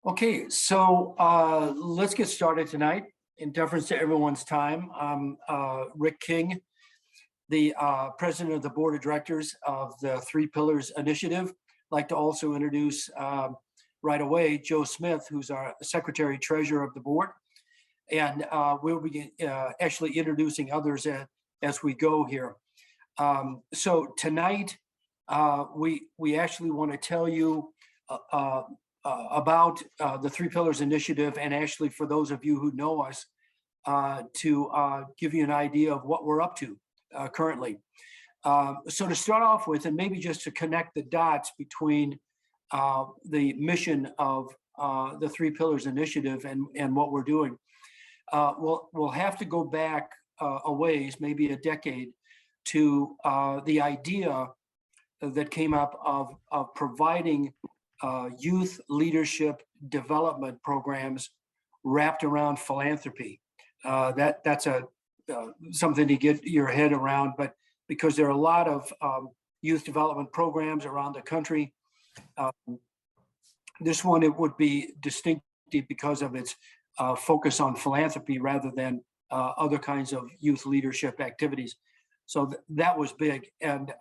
Okay, so let's get started tonight. In deference to everyone's time, I'm Rick King, the president of the board of directors of the Three Pillars Initiative. I'd like to also introduce right away Joe Smith, who's our secretary treasurer of the board, and we'll be actually introducing others as we go here. So tonight, we actually want to tell you about the Three Pillars Initiative, and actually for those of you who know us, to give you an idea of what we're up to currently. So to start off with, and maybe just to connect the dots between the mission of the Three Pillars Initiative and what we're doing, we'll have to go back a ways, maybe a decade, to the idea that came up of providing youth leadership development programs wrapped around philanthropy. That's something to get your head around, but because there are a lot of youth development programs around the country, this one, it would be distinctive because of its focus on philanthropy rather than other kinds of youth leadership activities. So that was big, and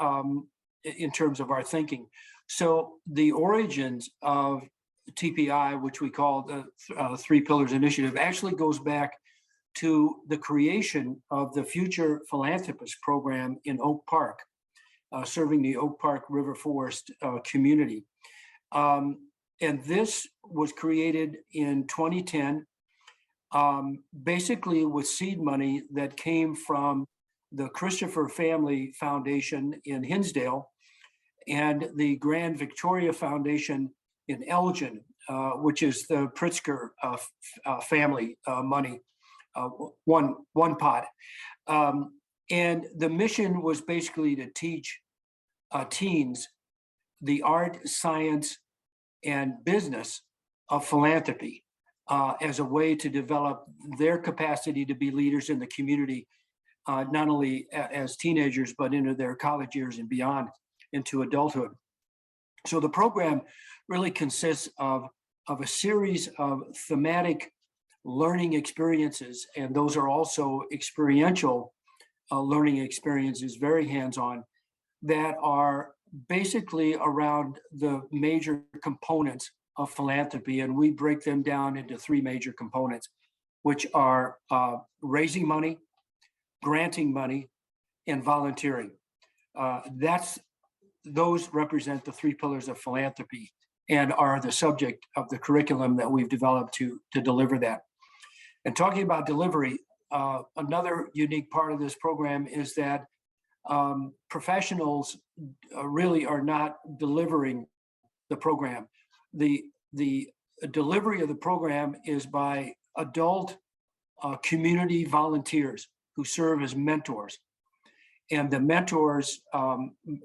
in terms of our thinking. So the origins of TPI, which we call the Three Pillars Initiative, actually goes back to the creation of the Future Philanthropist program in Oak Park, serving the Oak Park River Forest community. And this was created in 2010, basically with seed money that came from the Christopher Family Foundation in Hinsdale and the Grand Victoria Foundation in Elgin, which is the Pritzker family money, one pot. And the mission was basically to teach teens the art, science, and business of philanthropy as a way to develop their capacity to be leaders in the community, not only as teenagers, but into their college years and beyond, into adulthood. So the program really consists of a series of thematic learning experiences, and those are also experiential learning experiences, very hands-on, that are basically around the major components of philanthropy. And we break them down into three major components, which are raising money, granting money, and volunteering. Those represent the three pillars of philanthropy and are the subject of the curriculum that we've developed to deliver that. And talking about delivery, another unique part of this program is that professionals really are not delivering the program. The delivery of the program is by adult community volunteers who serve as mentors. And the mentors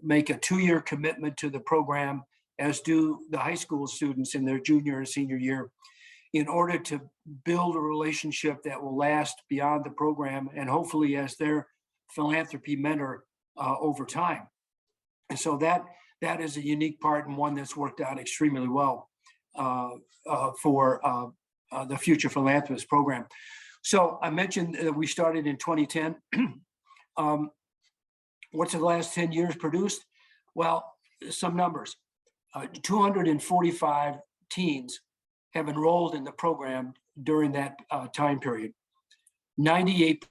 make a 2-year commitment to the program, as do the high school students in their junior and senior year, in order to build a relationship that will last beyond the program and hopefully as their philanthropy mentor over time. And so that is a unique part, and one that's worked out extremely well for the Future Philanthropist program. So I mentioned that we started in 2010. What's the last 10 years produced? Well, some numbers. 245 teens have enrolled in the program during that time period. 98%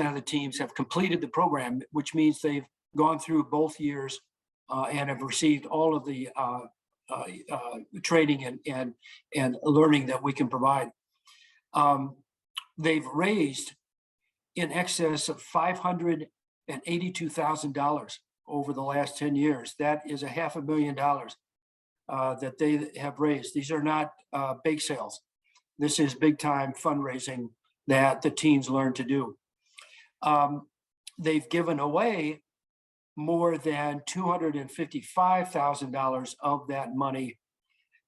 of the teams have completed the program, which means they've gone through both years and have received all of the training and learning that we can provide. They've raised in excess of $582,000 over the last 10 years. That is $500,000 that they have raised. These are not bake sales. This is big time fundraising that the teens learn to do. They've given away more than $255,000 of that money.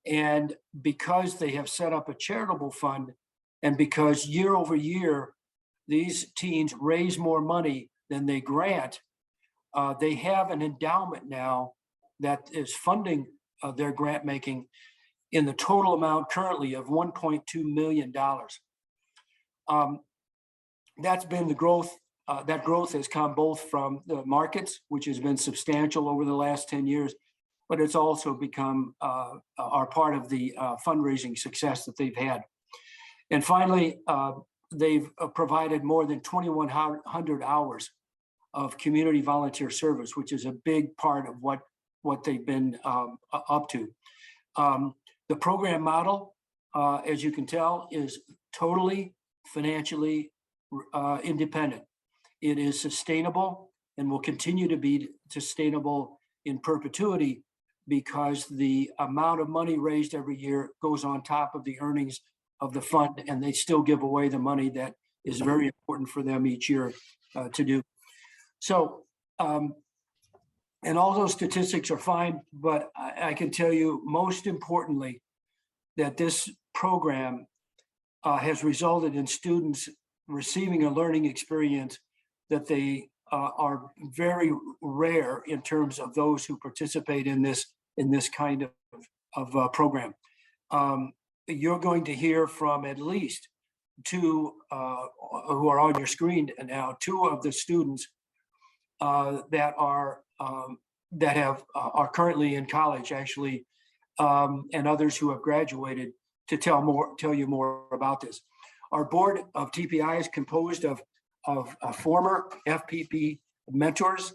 And because they have set up a charitable fund, and because year over year, these teens raise more money than they grant, they have an endowment now that is funding their grant making. in the total amount currently of $1.2 million. That's been the growth. That growth has come both from the markets, which has been substantial over the last 10 years, but it's also become are part of the fundraising success that they've had. And finally, they've provided more than 2,100 hours of community volunteer service, which is a big part of what they've been up to. The program model, as you can tell, is totally financially independent. It is sustainable and will continue to be sustainable in perpetuity because the amount of money raised every year goes on top of the earnings of the fund, and they still give away the money that is very important for them each year to do. So, and all those statistics are fine, but I can tell you most importantly that this program has resulted in students receiving a learning experience that they are very rare in terms of those who participate in this kind of program. You're going to hear from at least two who are on your screen now, two of the students that are currently in college, actually, and others who have graduated to tell you more about this. Our board of TPI is composed of former FPP mentors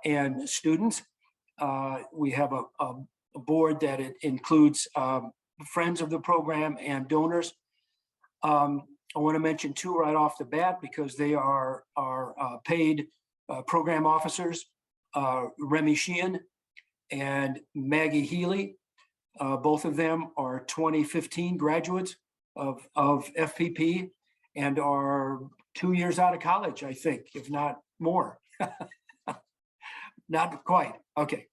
and students. We have a board that it includes friends of the program and donors. I want to mention two right off the bat because they are paid program officers, Remy Sheehan and Maggie Healy. Both of them are 2015 graduates of FPP and are 2 years out of college, I think, if not more. Not quite. Okay.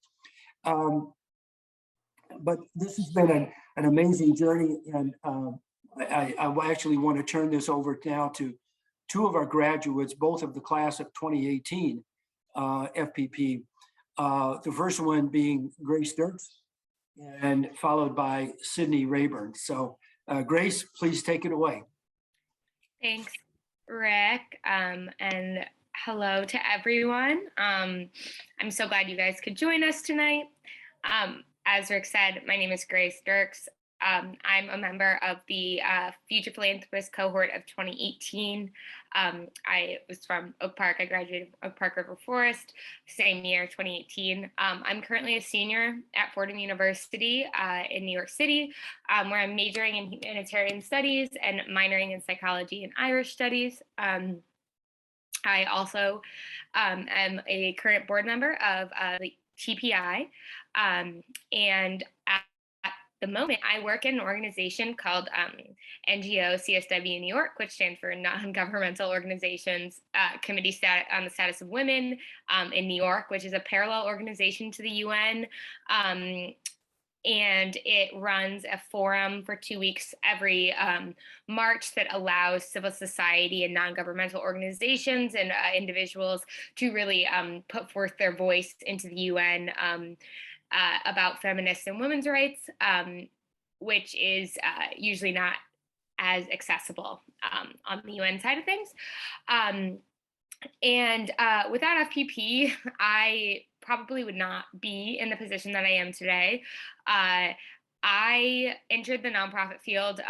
But this has been an amazing journey, and I actually want to turn this over now to two of our graduates, both of the class of 2018 FPP. The first one being Grace Dirks, and followed by Sydney Rayburn. So Grace, please take it away. Thanks, Rick, and hello to everyone. I'm so glad you guys could join us tonight. As Rick said, my name is Grace Dirks. I'm a member of the Future Philanthropist cohort of 2018. I was from Oak Park. I graduated from Oak Park River Forest, same year, 2018. I'm currently a senior at Fordham University in New York City, where I'm majoring in humanitarian studies and minoring in psychology and Irish studies. I also am a current board member of the TPI, and at the moment, I work in an organization called NGO CSW New York, which stands for Non-Governmental Organizations Committee on the Status of Women in New York, which is a parallel organization to the UN. And it runs a forum for 2 weeks every March that allows civil society and non-governmental organizations and individuals to really put forth their voice into the UN about feminist and women's rights, which is usually not as accessible on the UN side of things. And without FPP, I probably would not be in the position that I am today. I entered the nonprofit field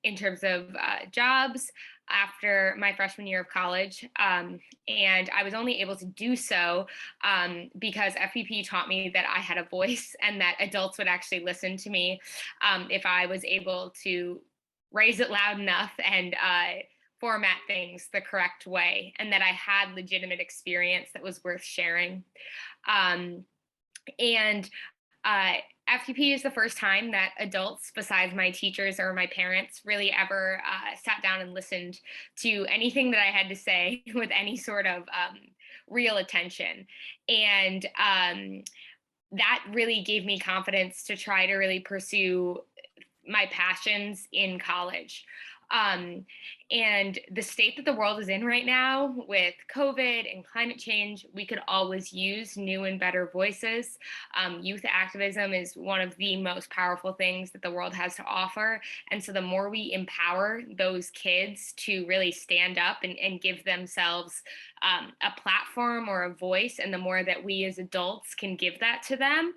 in terms of jobs after my freshman year of college. And I was only able to do so because FPP taught me that I had a voice and that adults would actually listen to me if I was able to raise it loud enough and format things the correct way, and that I had legitimate experience that was worth sharing. FPP is the first time that adults besides my teachers or my parents really ever sat down and listened to anything that I had to say with any sort of real attention. And that really gave me confidence to try to really pursue my passions in college. And the state that the world is in right now with COVID and climate change, we could always use new and better voices. Youth activism is one of the most powerful things that the world has to offer. And so the more we empower those kids to really stand up and give themselves a platform or a voice, and the more that we as adults can give that to them,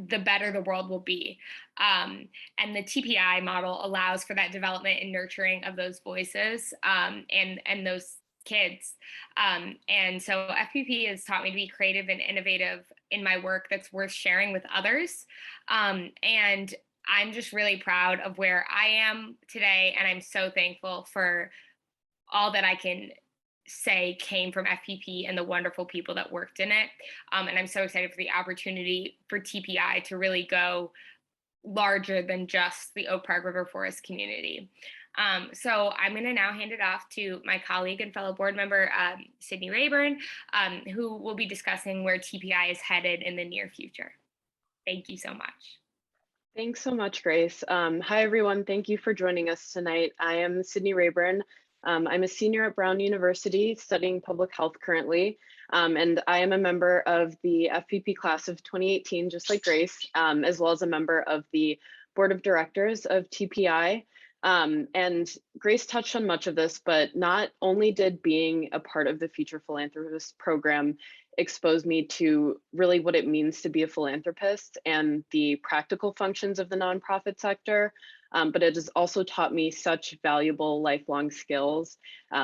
the better the world will be. And the TPI model allows for that development and nurturing of those voices and those kids. And so FPP has taught me to be creative and innovative in my work that's worth sharing with others. And I'm just really proud of where I am today. And I'm so thankful for all that I can say came from FPP and the wonderful people that worked in it. And I'm so excited for the opportunity for TPI to really go larger than just the Oak Park River Forest community. So I'm going to now hand it off to my colleague and fellow board member, Sydney Rayburn, who will be discussing where TPI is headed in the near future. Thank you so much. Thanks so much, Grace. Hi, everyone. Thank you for joining us tonight. I am Sydney Rayburn. I'm a senior at Brown University studying public health currently, and I am a member of the FPP class of 2018, just like Grace, as well as a member of the board of directors of TPI. And Grace touched on much of this, but not only did being a part of the Future Philanthropist program expose me to really what it means to be a philanthropist and the practical functions of the nonprofit sector, but it has also taught me such valuable lifelong skills,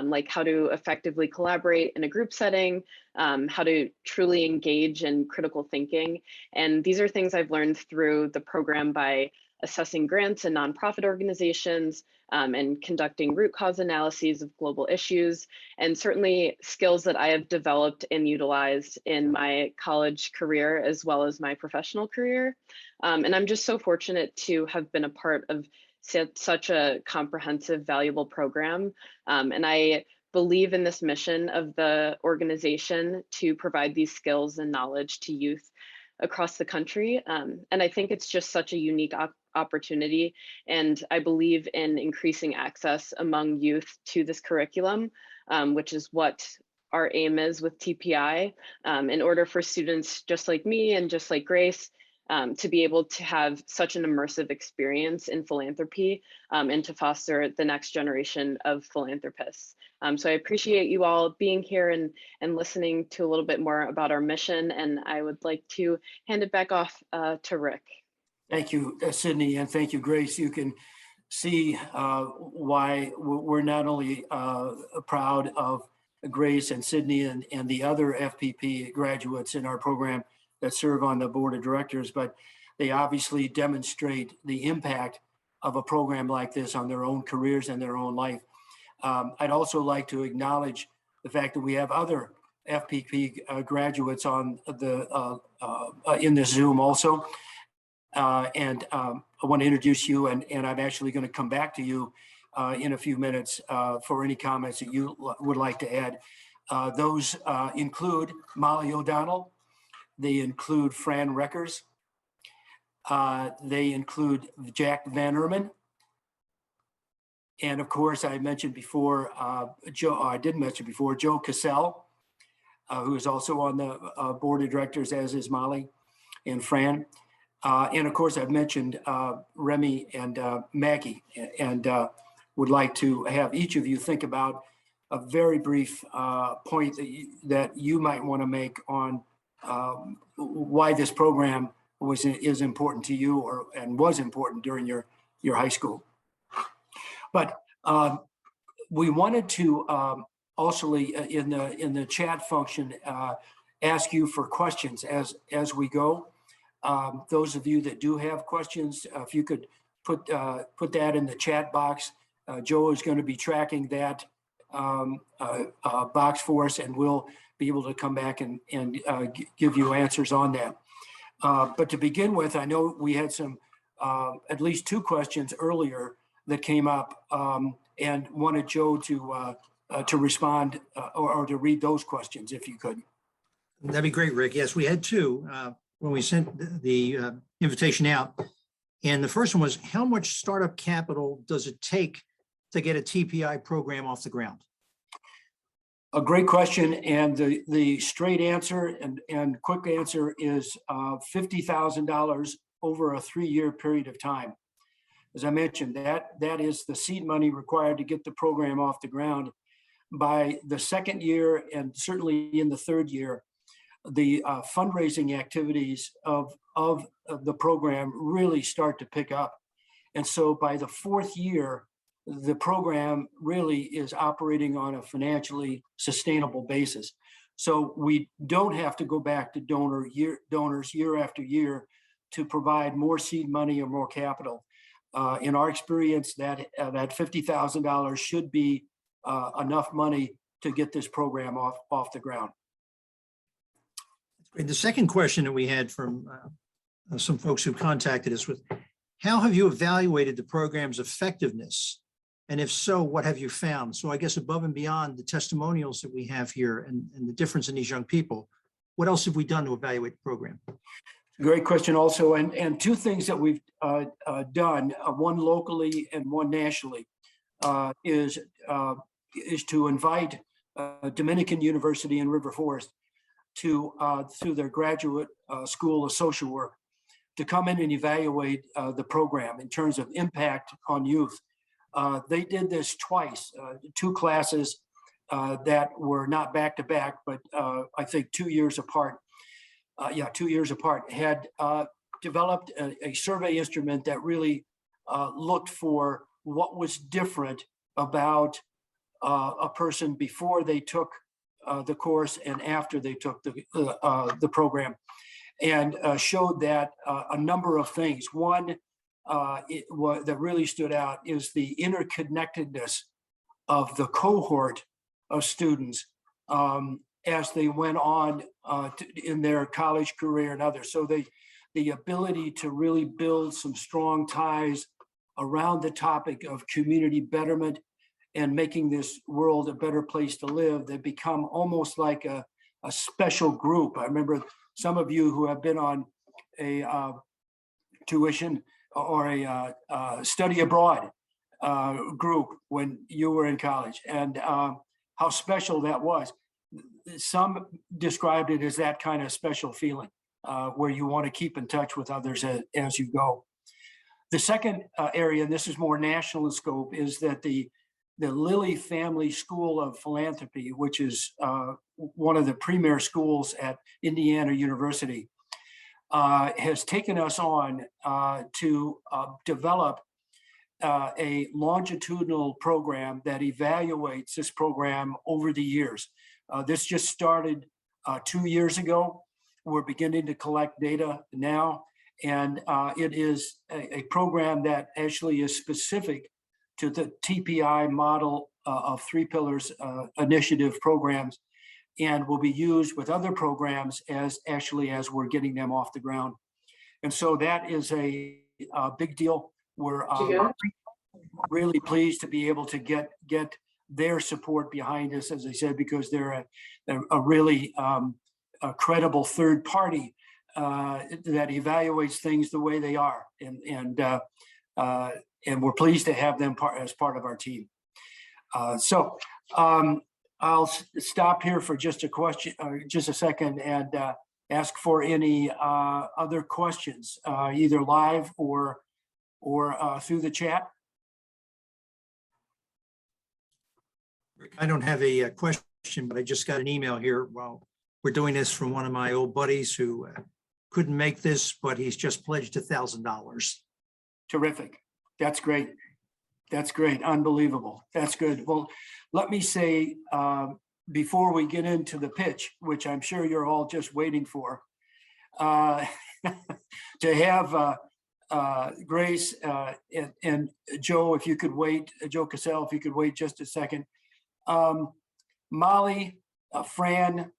like how to effectively collaborate in a group setting, how to truly engage in critical thinking. And these are things I've learned through the program by assessing grants and nonprofit organizations, and conducting root cause analyses of global issues, and certainly skills that I have developed and utilized in my college career as well as my professional career. And I'm just so fortunate to have been a part of such a comprehensive, valuable program. And I believe in this mission of the organization to provide these skills and knowledge to youth across the country. And I think it's just such a unique opportunity. And I believe in increasing access among youth to this curriculum, which is what our aim is with TPI, in order for students just like me and just like Grace to be able to have such an immersive experience in philanthropy, and to foster the next generation of philanthropists. So I appreciate you all being here and listening to a little bit more about our mission. And I would like to hand it back off to Rick. Thank you, Sydney, and thank you, Grace. You can see why we're not only proud of Grace and Sydney and the other FPP graduates in our program that serve on the board of directors, but they obviously demonstrate the impact of a program like this on their own careers and their own life. I'd also like to acknowledge the fact that we have other FPP graduates on the in this Zoom also. And I want to introduce you, and I'm actually going to come back to you in a few minutes for any comments that you would like to add. Those include Molly O'Donnell. They include Fran Reckers. They include Jack Van Erman. And of course, I mentioned before, I did mention before, Joe Cassell, who is also on the board of directors, as is Molly and Fran. And of course, I've mentioned Remy and Maggie, and would like to have each of you think about a very brief point that you might want to make on why this program is important to you and was important during your high school. But we wanted to also in the chat function ask you for questions as we go. Those of you that do have questions, if you could put that in the chat box. Joe is going to be tracking that box for us, and we'll be able to come back and give you answers on that. But to begin with, I know we had some at least two questions earlier that came up, and wanted Joe to respond or to read those questions, if you could. That'd be great, Rick. Yes, we had two. When we sent the invitation out, And the first one was, how much startup capital does it take to get a TPI program off the ground? A great question, and the straight answer and quick answer is $50,000 over a 3-year period of time. As I mentioned, that is the seed money required to get the program off the ground. By the second year, and certainly in the third year, the fundraising activities of the program really start to pick up. And so by the fourth year, the program really is operating on a financially sustainable basis. So we don't have to go back to donors year after year to provide more seed money or more capital. In our experience, that $50,000 should be enough money to get this program off the ground. The second question that we had from some folks who contacted us was, how have you evaluated the program's effectiveness? And if so, what have you found? So I guess above and beyond the testimonials that we have here and the difference in these young people, what else have we done to evaluate the program? Great question also. And two things that we've done, one locally and one nationally, is to invite Dominican University in River Forest to, through their graduate school of social work, to come in and evaluate the program in terms of impact on youth. They did this twice, 2 classes that were not back to back, but I think 2 years apart. 2 years apart, had developed a survey instrument that really looked for what was different about a person before they took the course and after they took the program, and showed that a number of things. One that really stood out is the interconnectedness of the cohort of students as they went on in their college career and others. So the ability to really build some strong ties around the topic of community betterment and making this world a better place to live, they become almost like a special group. I remember some of you who have been on a tuition or a study abroad group when you were in college, and how special that was. Some described it as that kind of special feeling where you want to keep in touch with others as you go. The second area, and this is more national in scope, is that the Lilly Family School of Philanthropy, which is one of the premier schools at Indiana University, has taken us on to develop a longitudinal program that evaluates this program over the years. This just started 2 years ago. We're beginning to collect data now, and it is a program that actually is specific to the TPI model of 3 pillars initiative programs, and will be used with other programs as we're getting them off the ground. And so that is a big deal. We're really pleased to be able to get their support behind us, as I said, because they're a really credible third party that evaluates things the way they are, and we're pleased to have them as part of our team. So I'll stop here for just a second, and ask for any other questions, either live or through the chat. I don't have a question, but I just got an email here while we're doing this from one of my old buddies who couldn't make this, but he's just pledged $1,000. Terrific. That's great. That's great. Unbelievable. That's good. Well, let me say, before we get into the pitch, which I'm sure you're all just waiting for, to have Grace and Joe, if you could wait, Joe Cassell, if you could wait just a second. Molly, Fran,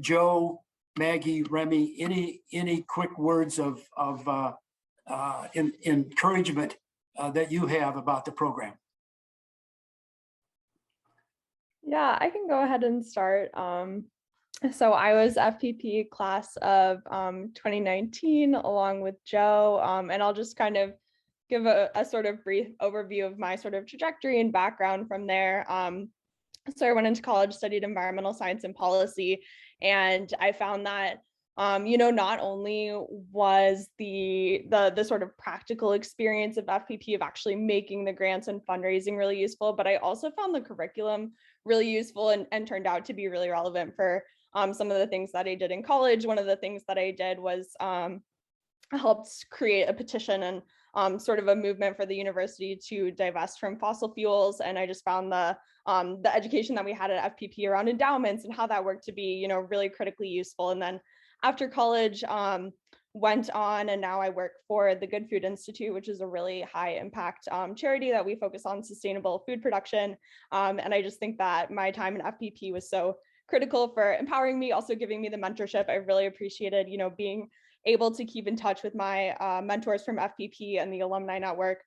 Joe, Maggie, Remy, any quick words of encouragement that you have about the program? Yeah, I can go ahead and start. So I was FPP class of 2019 along with Joe, and I'll just kind of give a sort of brief overview of my sort of trajectory and background from there. So I went into college, studied environmental science and policy, and I found that not only was the sort of practical experience of FPP of actually making the grants and fundraising really useful, but I also found the curriculum really useful and turned out to be really relevant for some of the things that I did in college. One of the things that I did was helped create a petition and sort of a movement for the university to divest from fossil fuels. And I just found the education that we had at FPP around endowments and how that worked to be, really critically useful. And then after college, went on and now I work for the Good Food Institute, which is a really high impact charity that we focus on sustainable food production. And I just think that my time in FPP was so critical for empowering me, also giving me the mentorship. I really appreciated, being able to keep in touch with my mentors from FPP and the alumni network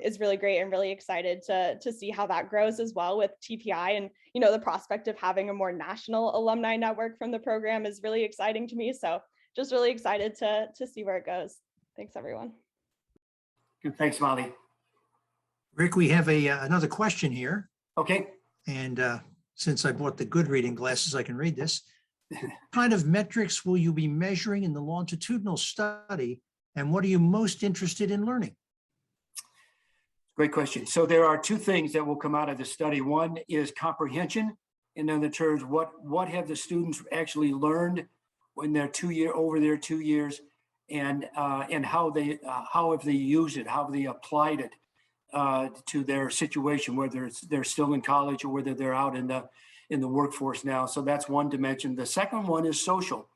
is really great, and really excited to see how that grows as well with TPI. And the prospect of having a more national alumni network from the program is really exciting to me. So just really excited to see where it goes. Thanks, everyone. Good. Thanks, Molly. Rick, we have another question here. Okay. And since I bought the good reading glasses, I can read this. What kind of metrics will you be measuring in the longitudinal study, and what are you most interested in learning? Great question. So there are two things that will come out of the study. One is comprehension. In other terms, what have the students actually learned when they're over their 2 years, and how have they used it, how have they applied it to their situation, whether they're still in college or whether they're out in the workforce now. So that's one dimension. The second one is social,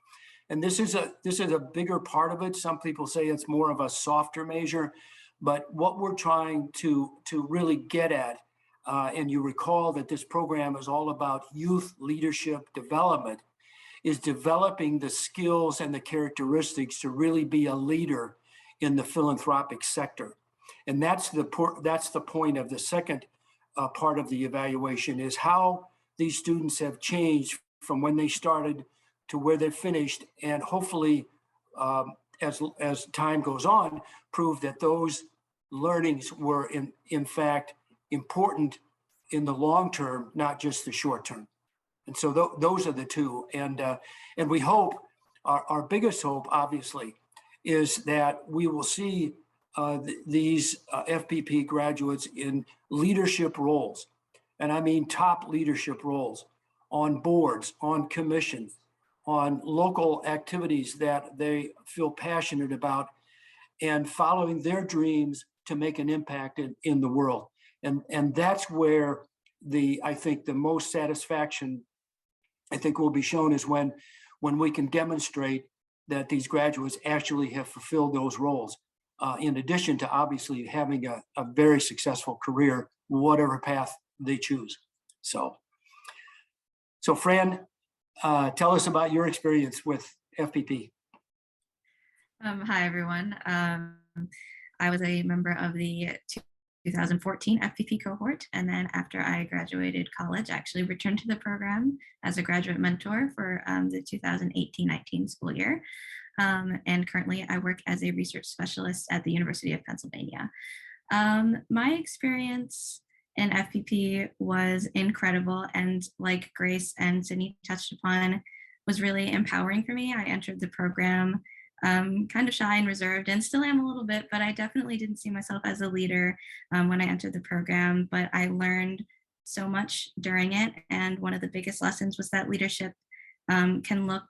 and this is a bigger part of it. Some people say it's more of a softer measure, but what we're trying to really get at, and you recall that this program is all about youth leadership development, is developing the skills and the characteristics to really be a leader in the philanthropic sector. And that's the point of the second part of the evaluation, is how these students have changed from when they started to where they finished, and hopefully, as time goes on, prove that those learnings were in fact important in the long term, not just the short term. And so those are the two. And we hope, our biggest hope, obviously, is that we will see these FPP graduates in leadership roles. And I mean top leadership roles on boards, on commissions, on local activities that they feel passionate about, and following their dreams to make an impact in the world. And that's where I think the most satisfaction will be shown, is when we can demonstrate that these graduates actually have fulfilled those roles, in addition to obviously having a very successful career, whatever path they choose. So Fran, tell us about your experience with FPP. Hi, everyone. I was a member of the 2014 FPP cohort, and then after I graduated college, I actually returned to the program as a graduate mentor for the 2018-19 school year. And currently I work as a research specialist at the University of Pennsylvania. My experience in FPP was incredible, and like Grace and Sydney touched upon, was really empowering for me. I entered the program kind of shy and reserved, and still am a little bit, but I definitely didn't see myself as a leader when I entered the program, but I learned so much during it. And one of the biggest lessons was that leadership can look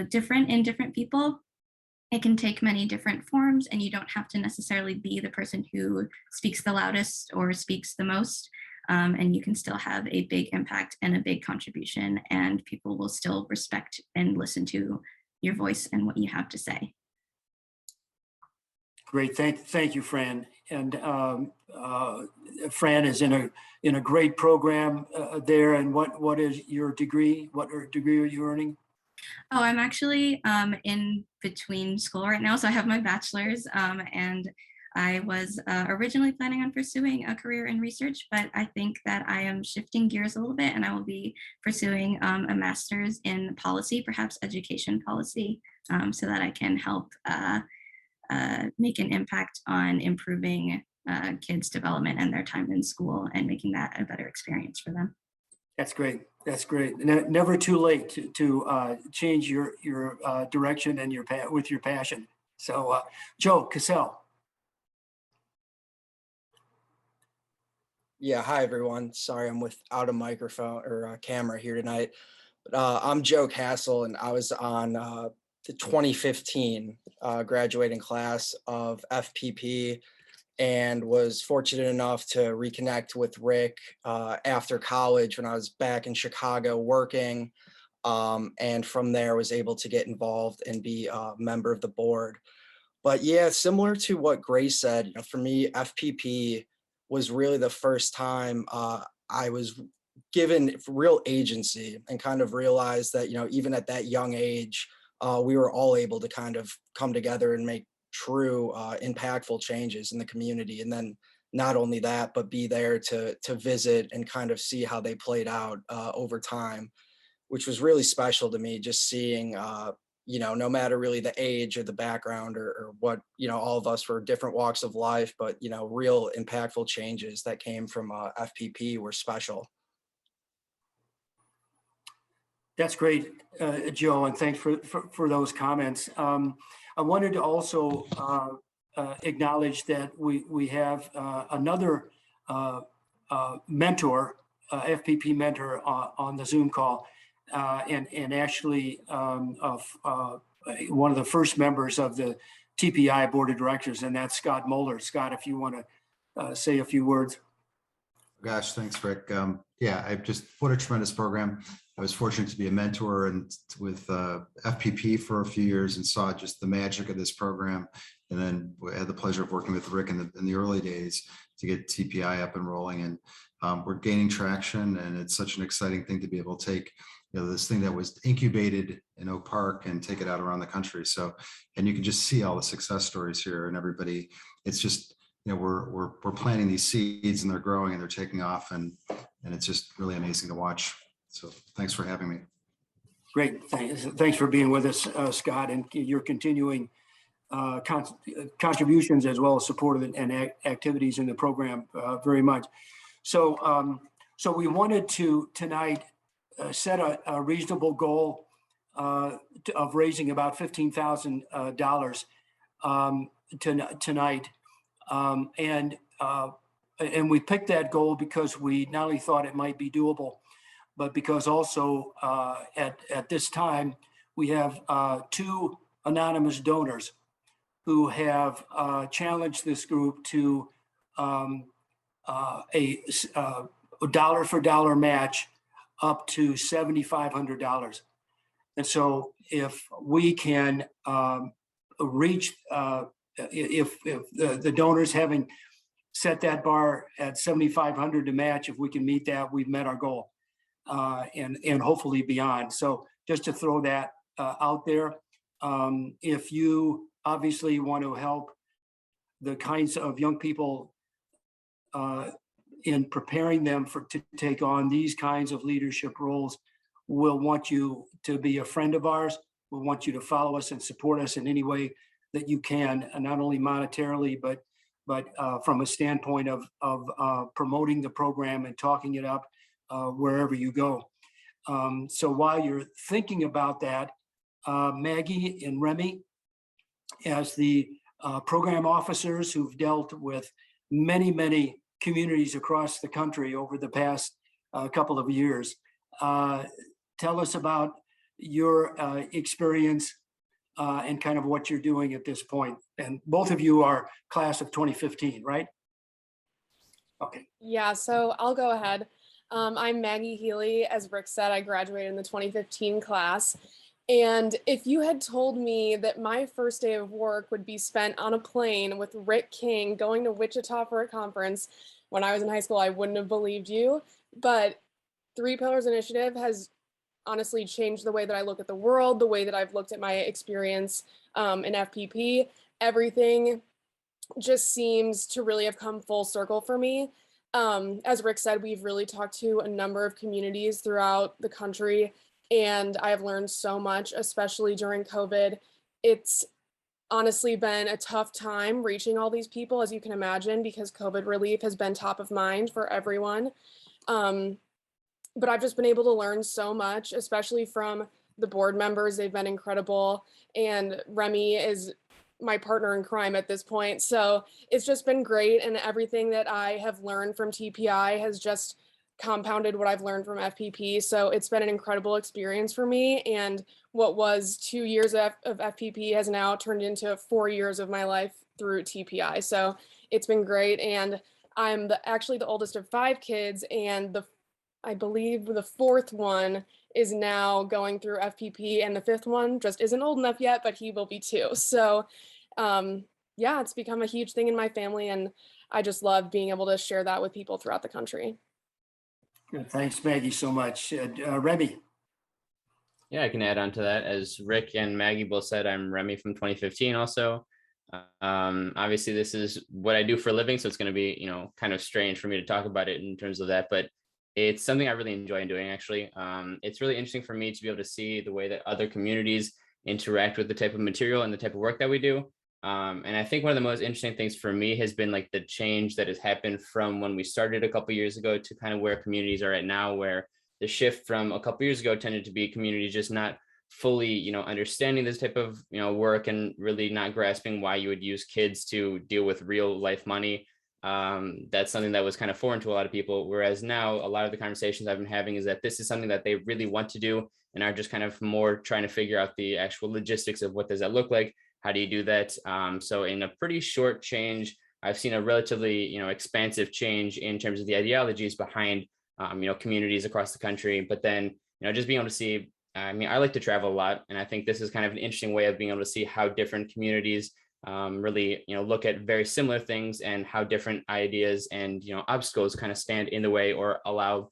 different in different people. It can take many different forms, and you don't have to necessarily be the person who speaks the loudest or speaks the most. And you can still have a big impact and a big contribution, and people will still respect and listen to your voice and what you have to say. Great, thank you, Fran. And Fran is in a great program there. And what is your degree? What degree are you earning? Oh, I'm actually in between school right now. So I have my bachelor's, and I was originally planning on pursuing a career in research, but I think that I am shifting gears a little bit, and I will be pursuing a master's in policy, perhaps education policy, so that I can help make an impact on improving kids' development and their time in school and making that a better experience for them. That's great. That's great. Never too late to change your direction and with your passion. So, Joe Cassell. Yeah, hi everyone. Sorry, I'm without a microphone or a camera here tonight. But, I'm Joe Castle, and I was on the 2015 graduating class of FPP, and was fortunate enough to reconnect with Rick after college when I was back in Chicago working. And from there was able to get involved and be a member of the board. But yeah, similar to what Grace said, for me, FPP was really the first time I was given real agency and kind of realized that, even at that young age, we were all able to kind of come together and make true impactful changes in the community. And then not only that, but be there to visit and kind of see how they played out over time, which was really special to me, just seeing no matter really the age or the background or what, all of us were different walks of life, but, real impactful changes that came from FPP were special. That's great, Joe, and thanks for those comments. I wanted to also acknowledge that we have another mentor, FPP mentor on the Zoom call, and actually one of the first members of the TPI Board of Directors, and that's Scott Moeller. Scott, if you want to say a few words. Gosh, thanks, Rick. Yeah, what a tremendous program. I was fortunate to be a mentor and with FPP for a few years and saw just the magic of this program. And then I had the pleasure of working with Rick in the early days to get TPI up and rolling. And we're gaining traction, and it's such an exciting thing to be able to take this thing that was incubated in Oak Park and take it out around the country. So, and you can just see all the success stories here, and everybody, it's just, we're planting these seeds and they're growing and they're taking off, and it's just really amazing to watch. So thanks for having me. Great. Thanks for being with us, Scott, and your continuing contributions as well as support and activities in the program very much. So, so we wanted to tonight set a reasonable goal of raising about $15,000 tonight. And we picked that goal because we not only thought it might be doable, but because also at this time, we have two anonymous donors who have challenged this group to a dollar for dollar match up to $7,500. And so if we can reach, if the donors having set that bar at 7,500 to match, if we can meet that, we've met our goal, and hopefully beyond. So just to throw that out there, if you obviously want to help the kinds of young people in preparing them to take on these kinds of leadership roles, we'll want you to be a friend of ours. We'll want you to follow us and support us in any way that you can, and not only monetarily, but from a standpoint of promoting the program and talking it up wherever you go. So while you're thinking about that, Maggie and Remy, as the program officers who've dealt with many communities across the country over the past couple of years, tell us about your experience and kind of what you're doing at this point. And both of you are class of 2015, right? Okay. Yeah, so I'll go ahead. I'm Maggie Healy. As Rick said, I graduated in the 2015 class. And if you had told me that my first day of work would be spent on a plane with Rick King going to Wichita for a conference when I was in high school, I wouldn't have believed you. But Three Pillars Initiative has honestly changed the way that I look at the world, the way that I've looked at my experience in FPP. Everything just seems to really have come full circle for me. As Rick said, we've really talked to a number of communities throughout the country, and I have learned so much, especially during COVID. It's honestly been a tough time reaching all these people, as you can imagine, because COVID relief has been top of mind for everyone. Um, but I've just been able to learn so much, especially from the board members. They've been incredible. And Remy is my partner in crime at this point. So it's just been great. And everything that I have learned from TPI has just compounded what I've learned from FPP. So it's been an incredible experience for me. And what was 2 years of FPP has now turned into 4 years of my life through TPI. So it's been great. And I'm actually the oldest of 5 kids, and I believe the fourth one is now going through FPP, and the fifth one just isn't old enough yet, but he will be too. So, yeah, it's become a huge thing in my family, and I just love being able to share that with people throughout the country. Good. Thanks, Maggie, so much. Remy. Yeah, I can add on to that. As Rick and Maggie both said, I'm Remy from 2015 also. Obviously, this is what I do for a living, so it's going to be, kind of strange for me to talk about it in terms of that, but it's something I really enjoy doing, actually. It's really interesting for me to be able to see the way that other communities interact with the type of material and the type of work that we do. And I think one of the most interesting things for me has been like the change that has happened from when we started a couple years ago to kind of where communities are at now, where the shift from a couple years ago tended to be communities just not fully, understanding this type of, work and really not grasping why you would use kids to deal with real life money. That's something that was kind of foreign to a lot of people. Whereas now a lot of the conversations I've been having is that this is something that they really want to do and are just kind of more trying to figure out the actual logistics of what does that look like? How do you do that? So in a pretty short change, I've seen a relatively, expansive change in terms of the ideologies behind, communities across the country. But then, just being able to see, I like to travel a lot, and I think this is kind of an interesting way of being able to see how different communities really, look at very similar things and how different ideas and, obstacles kind of stand in the way or allow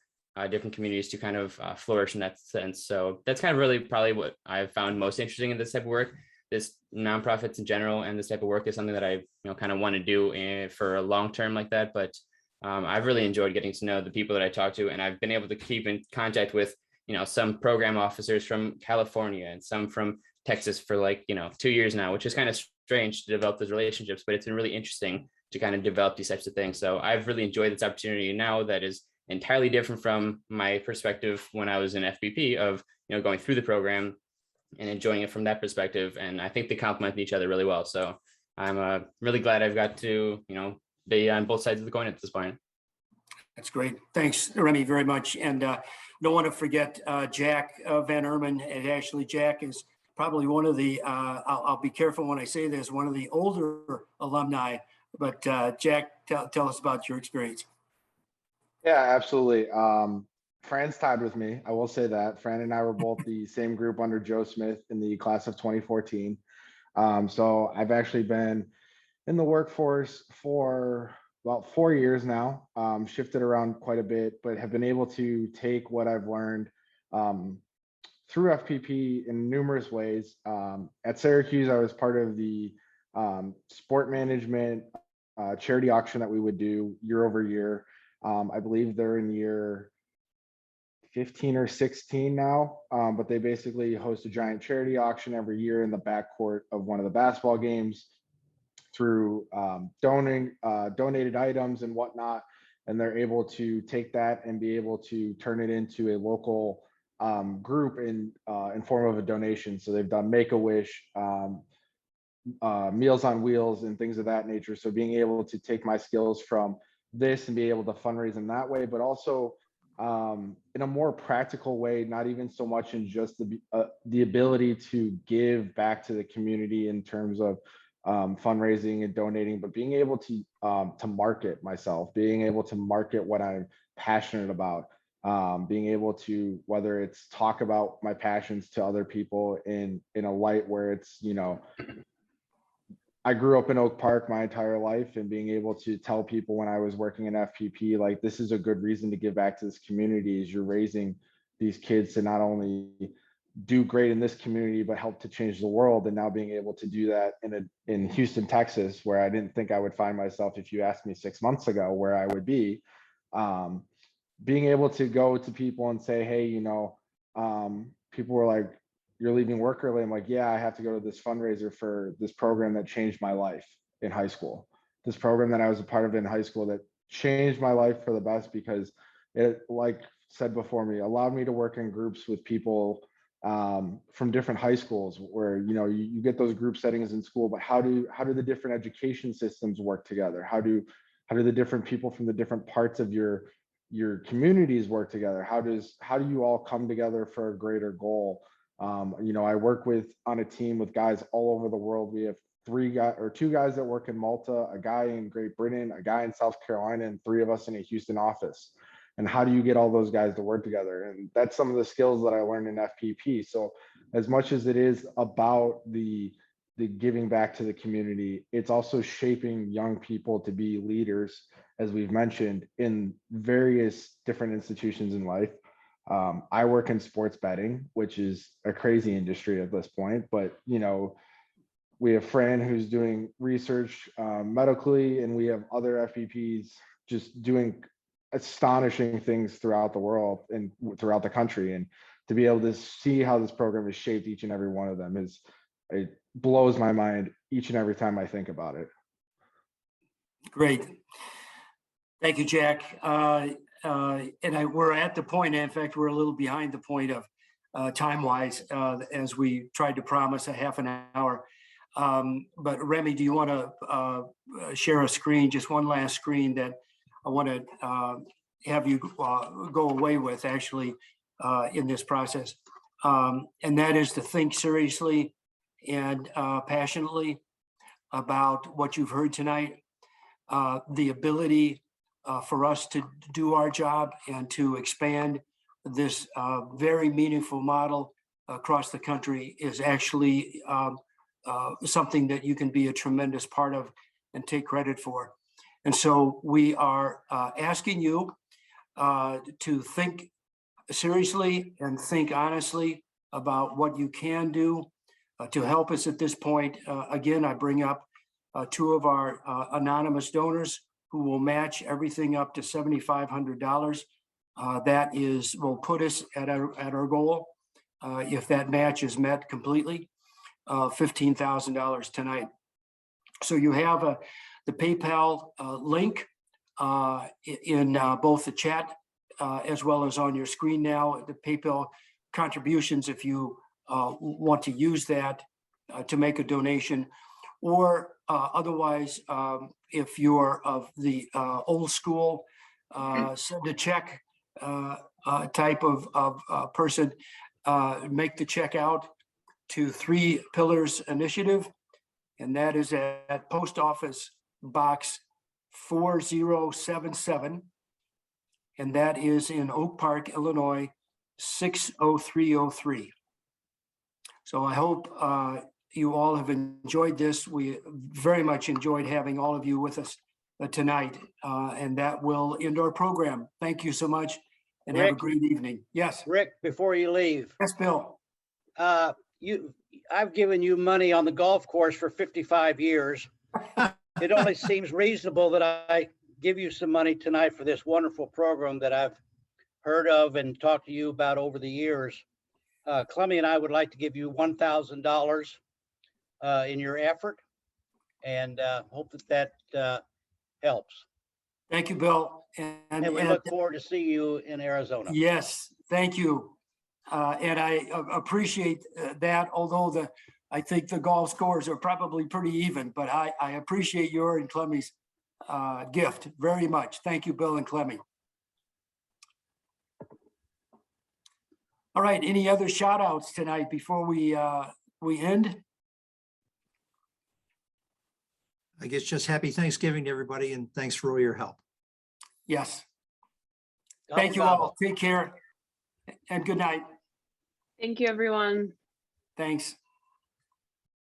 different communities to kind of flourish in that sense. So that's kind of really probably what I've found most interesting in this type of work. This nonprofits in general and this type of work is something that I, kind of want to do for a long term like that. But I've really enjoyed getting to know the people that I talk to, and I've been able to keep in contact with, some program officers from California and some from Texas for 2 years now, which is kind of strange to develop those relationships, but it's been really interesting to kind of develop these types of things. So I've really enjoyed this opportunity now that is entirely different from my perspective when I was in FPP of, going through the program and enjoying it from that perspective. And I think they complement each other really well. So I'm really glad I've got to, be on both sides of the coin at this point. That's great. Thanks, Remy, very much. And don't want to forget Jack Van Erman. And actually, Jack is probably one of the, I'll be careful when I say this, one of the older alumni. But Jack, tell us about your experience. Yeah, absolutely. Fran's tied with me. I will say that. Fran and I were both the same group under Joe Smith in the class of 2014. So I've actually been in the workforce for about 4 years now, shifted around quite a bit, but have been able to take what I've learned through FPP in numerous ways. At Syracuse, I was part of the sport management charity auction that we would do year over year. I believe they're in year 15 or 16 now, but they basically host a giant charity auction every year in the backcourt of one of the basketball games through donated items and whatnot. And they're able to take that and be able to turn it into a local group in form of a donation. So they've done Make-A-Wish, Meals on Wheels, and things of that nature. So being able to take my skills from this and be able to fundraise in that way, but also in a more practical way, not even so much in just the ability to give back to the community in terms of fundraising and donating, but being able to market myself, being able to market what I'm passionate about, being able to, whether it's talk about my passions to other people in a light where it's, I grew up in Oak Park my entire life, and being able to tell people when I was working in FPP, like, this is a good reason to give back to this community, is you're raising these kids to not only do great in this community, but help to change the world. And now being able to do that in Houston, Texas, where I didn't think I would find myself if you asked me 6 months ago where I would be. Being able to go to people and say, hey, people were like, you're leaving work early. I'm like, yeah, I have to go to this fundraiser for this program that changed my life in high school. This program that I was a part of in high school that changed my life for the best, because it, like said before me, allowed me to work in groups with people from different high schools where, you get those group settings in school, but how do the different education systems work together? How do the different people from the different parts of your communities work together? How do you all come together for a greater goal? I work on a team with guys all over the world. We have two guys that work in Malta, a guy in Great Britain, a guy in South Carolina, and 3 of us in a Houston office. And how do you get all those guys to work together? And that's some of the skills that I learned in FPP. So as much as it is about the giving back to the community, it's also shaping young people to be leaders, as we've mentioned, in various different institutions in life. I work in sports betting, which is a crazy industry at this point, but we have Fran who's doing research medically, and we have other FPPs just doing astonishing things throughout the world and throughout the country. And to be able to see how this program has shaped each and every one of them it blows my mind each and every time I think about it. Great. Thank you, Jack. We're at the point, in fact, we're a little behind the point of time-wise, as we tried to promise a half an hour. But Remy, do you want to share a screen, just one last screen that I want to have you go away with actually in this process? And that is to think seriously and passionately about what you've heard tonight, the ability for us to do our job and to expand this very meaningful model across the country is actually something that you can be a tremendous part of and take credit for. And so we are asking you to think seriously and think honestly about what you can do to help us at this point. Again, I bring up 2 of our anonymous donors who will match everything up to $7,500. That will put us at our goal, if that match is met completely, $15,000 tonight. So you have the PayPal link in both the chat as well as on your screen now, the PayPal contributions, if you want to use that to make a donation, or otherwise, if you're of the old school, send a check type of person, make the check out to 3 Pillars Initiative, and that is at Post Office Box 4077, and that is in Oak Park, Illinois, 60303. So I hope you all have enjoyed this. We very much enjoyed having all of you with us tonight, and that will end our program. Thank you so much, and have a great evening. Yes. Rick, before you leave. Yes, Bill. I've given you money on the golf course for 55 years. It only seems reasonable that I give you some money tonight for this wonderful program that I've heard of and talked to you about over the years. Clemmy and I would like to give you $1,000 in your effort, and hope that helps. Thank you, Bill. And we look forward to see you in Arizona. Yes, thank you. And I appreciate that, although I think the golf scores are probably pretty even, but I appreciate your and Clemmy's gift very much. Thank you, Bill and Clemmy. All right, any other shout outs tonight before we end? I guess just happy Thanksgiving to everybody, and thanks for all your help. Yes. Thank you all. Take care and good night. Thank you, everyone. Thanks.